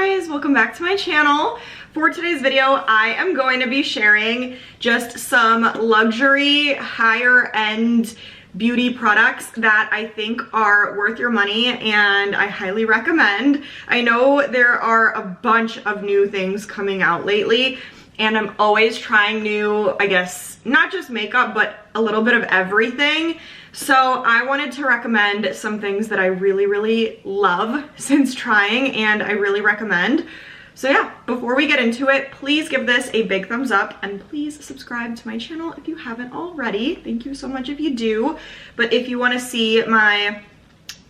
guys, welcome back to my channel. For today's video, I am going to be sharing just some luxury, higher end beauty products that I think are worth your money and I highly recommend. I know there are a bunch of new things coming out lately and I'm always trying new, I guess, not just makeup, but a little bit of everything. So I wanted to recommend some things that I really love since trying and I really recommend. So yeah, before we get into it, please give this a big thumbs up and please subscribe to my channel if you haven't already. Thank you so much if you do. But if you want to see my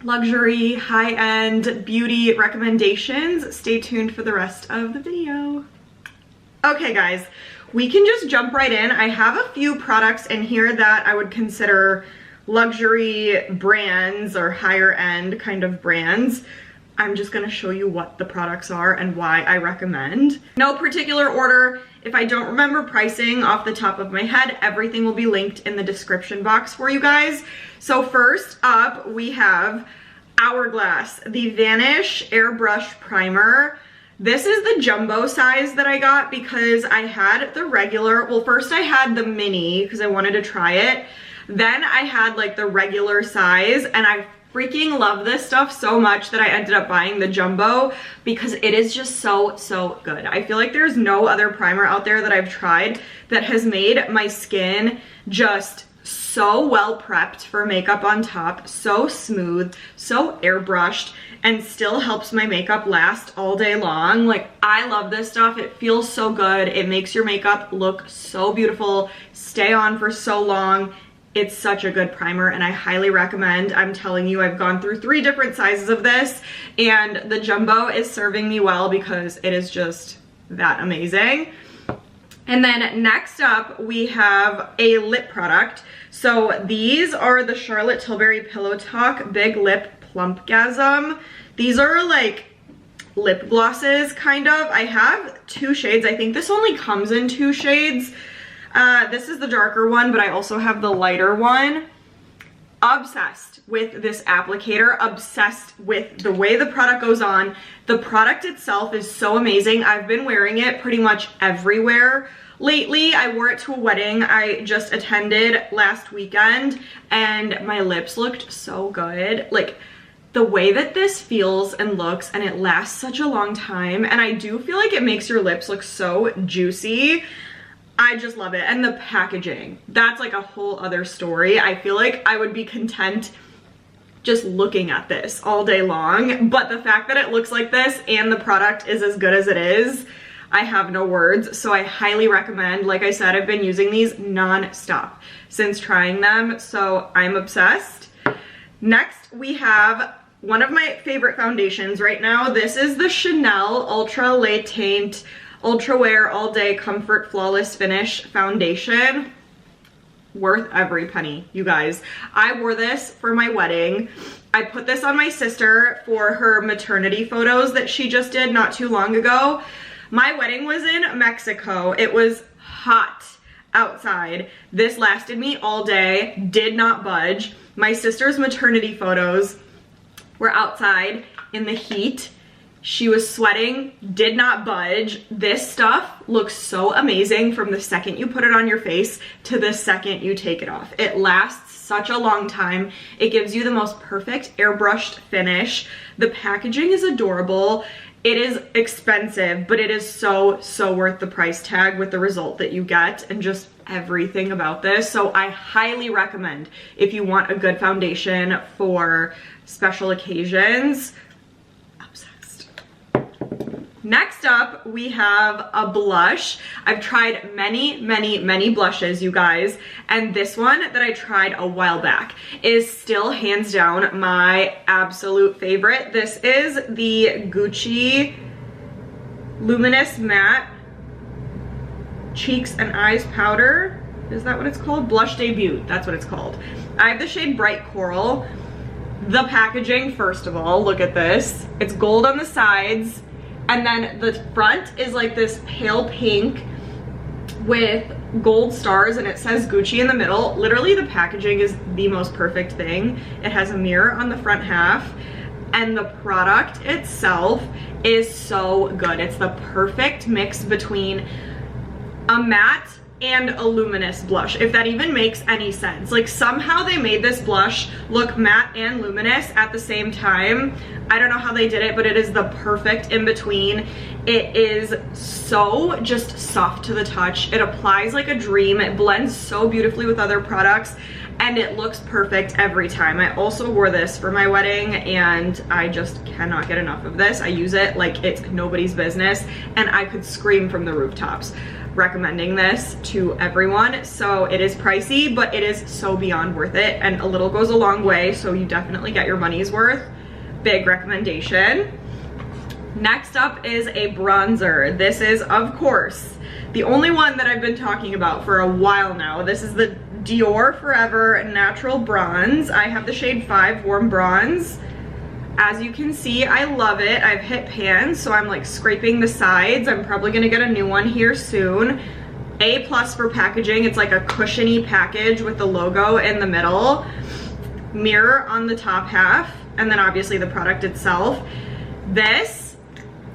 luxury, high-end beauty recommendations, stay tuned for the rest of the video. Okay guys, we can just jump right in. I have a few products in here that I would consider luxury brands or higher end kind of brands. I'm just gonna show you what the products are and why I recommend. No particular order. If I don't remember pricing off the top of my head, everything will be linked in the description box for you guys. So first up, we have Hourglass, the Vanish Airbrush Primer. This is the jumbo size that I got because I had the regular, well first I had the mini because I wanted to try it. Then I had like the regular size and I freaking love this stuff so much that I ended up buying the jumbo because it is just so good. I feel like there's no other primer out there that I've tried that has made my skin just so well prepped for makeup on top, so smooth, so airbrushed, and still helps my makeup last all day long. Like, I love this stuff. It feels so good. It makes your makeup look so beautiful, stay on for so long. It's such a good primer and I highly recommend. I'm telling you, I've gone through 3 different sizes of this and the jumbo is serving me well because it is just that amazing. And then next up, we have a lip product. So these are the Charlotte Tilbury Pillow Talk Big Lip PLUMPGASM. These are like lip glosses, kind of. I have 2 shades. I think this only comes in 2 shades. This is the darker one, but I also have the lighter one. Obsessed with this applicator, obsessed with the way the product goes on. The product itself is so amazing. I've been wearing it pretty much everywhere lately. I wore it to a wedding I just attended last weekend and my lips looked so good. Like, the way that this feels and looks, and it lasts such a long time, and I do feel like it makes your lips look so juicy. I just love it. And the packaging, that's like a whole other story. I feel like I would be content just looking at this all day long, but the fact that it looks like this and the product is as good as it is, I have no words. So I highly recommend. Like I said, I've been using these non-stop since trying them, so I'm obsessed. Next, we have one of my favorite foundations right now. This is the Chanel Ultra Le Teint ULTRAWEAR All Day Comfort Flawless Finish Foundation. Worth every penny, you guys. I wore this for my wedding. I put this on my sister for her maternity photos that she just did not too long ago. My wedding was in Mexico. It was hot outside. This lasted me all day, did not budge. My sister's maternity photos were outside in the heat. She was sweating, did not budge. This stuff looks so amazing from the second you put it on your face to the second you take it off. It lasts such a long time. It gives you the most perfect airbrushed finish. The packaging is adorable. It is expensive, but it is so worth the price tag with the result that you get and just everything about this. So I highly recommend if you want a good foundation for special occasions. Next up, we have a blush. I've tried many blushes, you guys, and this one that I tried a while back is still hands down my absolute favorite. This is the Gucci Luminous Matte Cheeks and Eyes Powder. Is that what it's called? Blush Debut, that's what it's called. I have the shade Bright Coral. The packaging, first of all, look at this. It's gold on the sides. And then the front is like this pale pink with gold stars and it says Gucci in the middle. Literally the packaging is the most perfect thing. It has a mirror on the front half. and the product itself is so good. It's the perfect mix between a matte and a luminous blush, if that even makes any sense. Like, somehow they made this blush look matte and luminous at the same time. I don't know how they did it, but it is the perfect in between. It is so just soft to the touch. It applies like a dream. It blends so beautifully with other products, and it looks perfect every time. I also wore this for my wedding, and I just cannot get enough of this. I use it like it's nobody's business, and I could scream from the rooftops recommending this to everyone. So it is pricey, but it is so beyond worth it, and a little goes a long way, so you definitely get your money's worth. Big recommendation. Next up is a bronzer. This is, of course, the only one that I've been talking about for a while now. This is the DIOR Forever Natural Bronze. I have the shade 5 Warm Bronze. As you can see, I love it. I've hit pan, so I'm like scraping the sides. I'm probably gonna get a new one here soon. A+ for packaging. It's like a cushiony package with the logo in the middle. Mirror on the top half, and then obviously the product itself. This,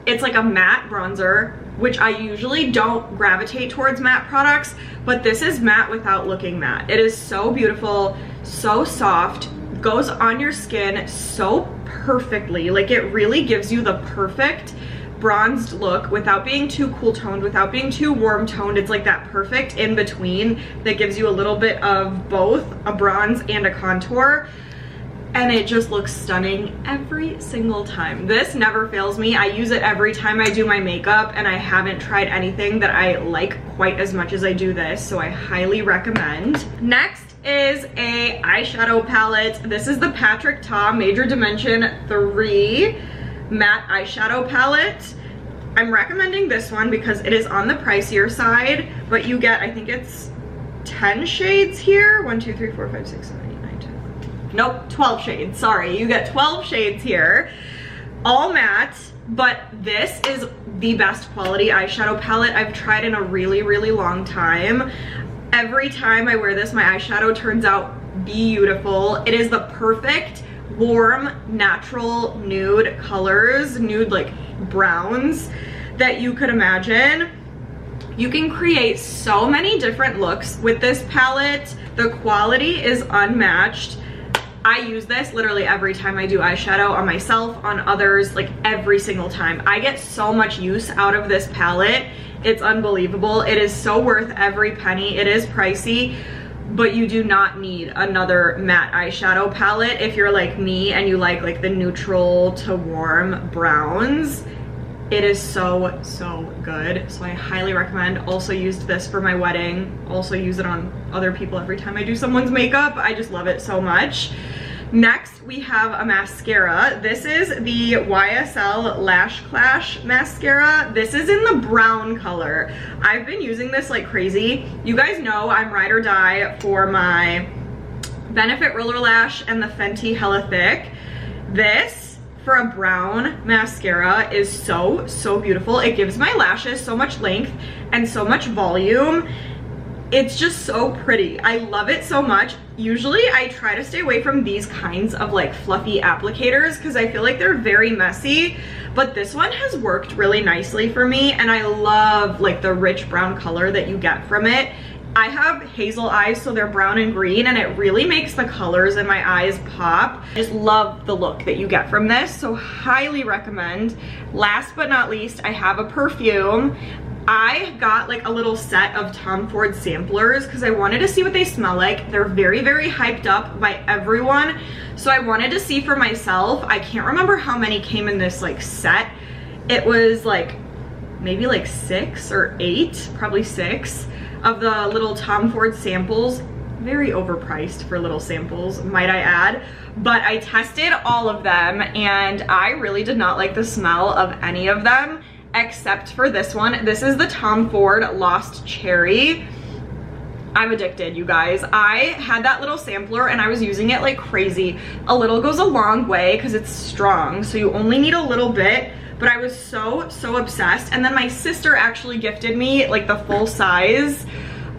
it's like a matte bronzer, which I usually don't gravitate towards matte products, but this is matte without looking matte. It is so beautiful, so soft, goes on your skin so perfectly. Like, it really gives you the perfect bronzed look without being too cool toned, without being too warm toned. It's like that perfect in between that gives you a little bit of both a bronze and a contour, and it just looks stunning every single time. This never fails me. I use it every time I do my makeup, and I haven't tried anything that I like quite as much as I do this, so I highly recommend. Next is a eyeshadow palette. This is the Patrick Ta Major Dimension 3 matte eyeshadow palette. I'm recommending this one because it is on the pricier side, but you get, I think it's 10 shades here. 1, 2, 3, 4, 5, 6, 7, 8, 9, 10. Nope, 12 shades, sorry. You get 12 shades here, all matte, but this is the best quality eyeshadow palette I've tried in a really, really long time. Every time I wear this, my eyeshadow turns out beautiful. It is the perfect warm, natural nude colors, nude like browns that you could imagine. You can create so many different looks with this palette. The quality is unmatched. I use this literally every time I do eyeshadow on myself, on others, like every single time. I get so much use out of this palette. It's unbelievable. It is so worth every penny. It is pricey, but you do not need another matte eyeshadow palette if you're like me and you like the neutral to warm browns. It is so, so good. So I highly recommend. Also used this for my wedding. Also use it on other people every time I do someone's makeup. I just love it so much. Next, we have a mascara. This is the YSL Lash Clash mascara. This is in the brown color. I've been using this like crazy. You guys know I'm ride or die for my Benefit Roller Lash and the Fenty Hella Thick. This, for a brown mascara, is so, so beautiful. It gives my lashes so much length and so much volume. It's just so pretty. I love it so much. Usually I try to stay away from these kinds of like fluffy applicators because I feel like they're very messy, but this one has worked really nicely for me, and I love like the rich brown color that you get from it. I have hazel eyes, so they're brown and green, and it really makes the colors in my eyes pop. I just love the look that you get from this, so highly recommend. Last but not least, I have a perfume. I got like a little set of Tom Ford samplers because I wanted to see what they smell like. They're very, very hyped up by everyone, so I wanted to see for myself. I can't remember how many came in this like set. It was like maybe like 6 or 8, probably 6 of the little Tom Ford samples. Very overpriced for little samples, might I add. But I tested all of them, and I really did not like the smell of any of them except for this one. This is the Tom Ford Lost Cherry. I'm addicted, you guys. I had that little sampler and I was using it like crazy. A little goes a long way because it's strong, so you only need a little bit, but I was so, so obsessed. And then my sister actually gifted me like the full size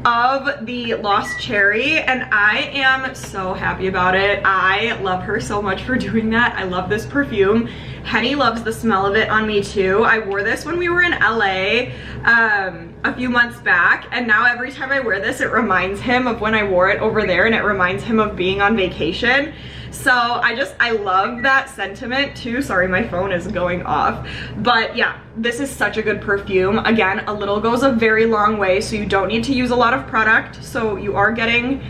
of the Lost Cherry, and I am so happy about it. I love her so much for doing that. I love this perfume. Henny loves the smell of it on me too. I wore this when we were in LA a few months back, and now every time I wear this, it reminds him of when I wore it over there, and it reminds him of being on vacation. So I love that sentiment too. Sorry, my phone is going off. But yeah, this is such a good perfume. Again, a little goes a very long way, so you don't need to use a lot of product. So you are getting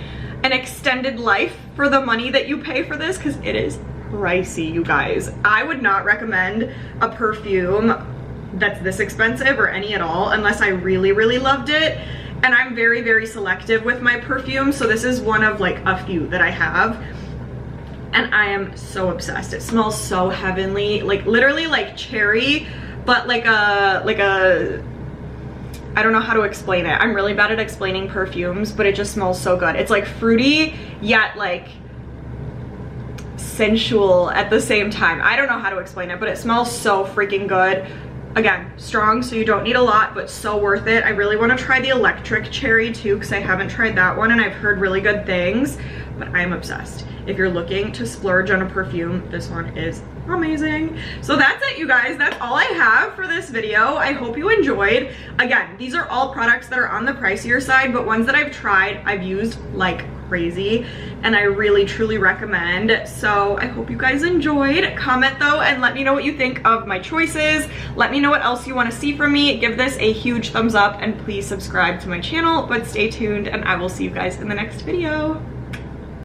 an extended life for the money that you pay for this, because it is pricey, you guys. I would not recommend a perfume that's this expensive or any at all unless I really, really loved it. And I'm very, very selective with my perfume, so this is one of like a few that I have. And I am so obsessed. It smells so heavenly, like literally like cherry, but like a, I don't know how to explain it. I'm really bad at explaining perfumes, but it just smells so good. It's like fruity, yet like sensual at the same time. I don't know how to explain it, but it smells so freaking good. Again, strong, so you don't need a lot, but so worth it. I really want to try the electric cherry too, because I haven't tried that one and I've heard really good things, but I'm obsessed. If you're looking to splurge on a perfume, this one is amazing. So that's it, you guys. That's all I have for this video. I hope you enjoyed. Again, these are all products that are on the pricier side, but ones that I've tried, I've used like crazy, and I really truly recommend. So I hope you guys enjoyed. Comment though and let me know what you think of my choices. Let me know what else you want to see from me. Give this a huge thumbs up and please subscribe to my channel, but stay tuned and I will see you guys in the next video.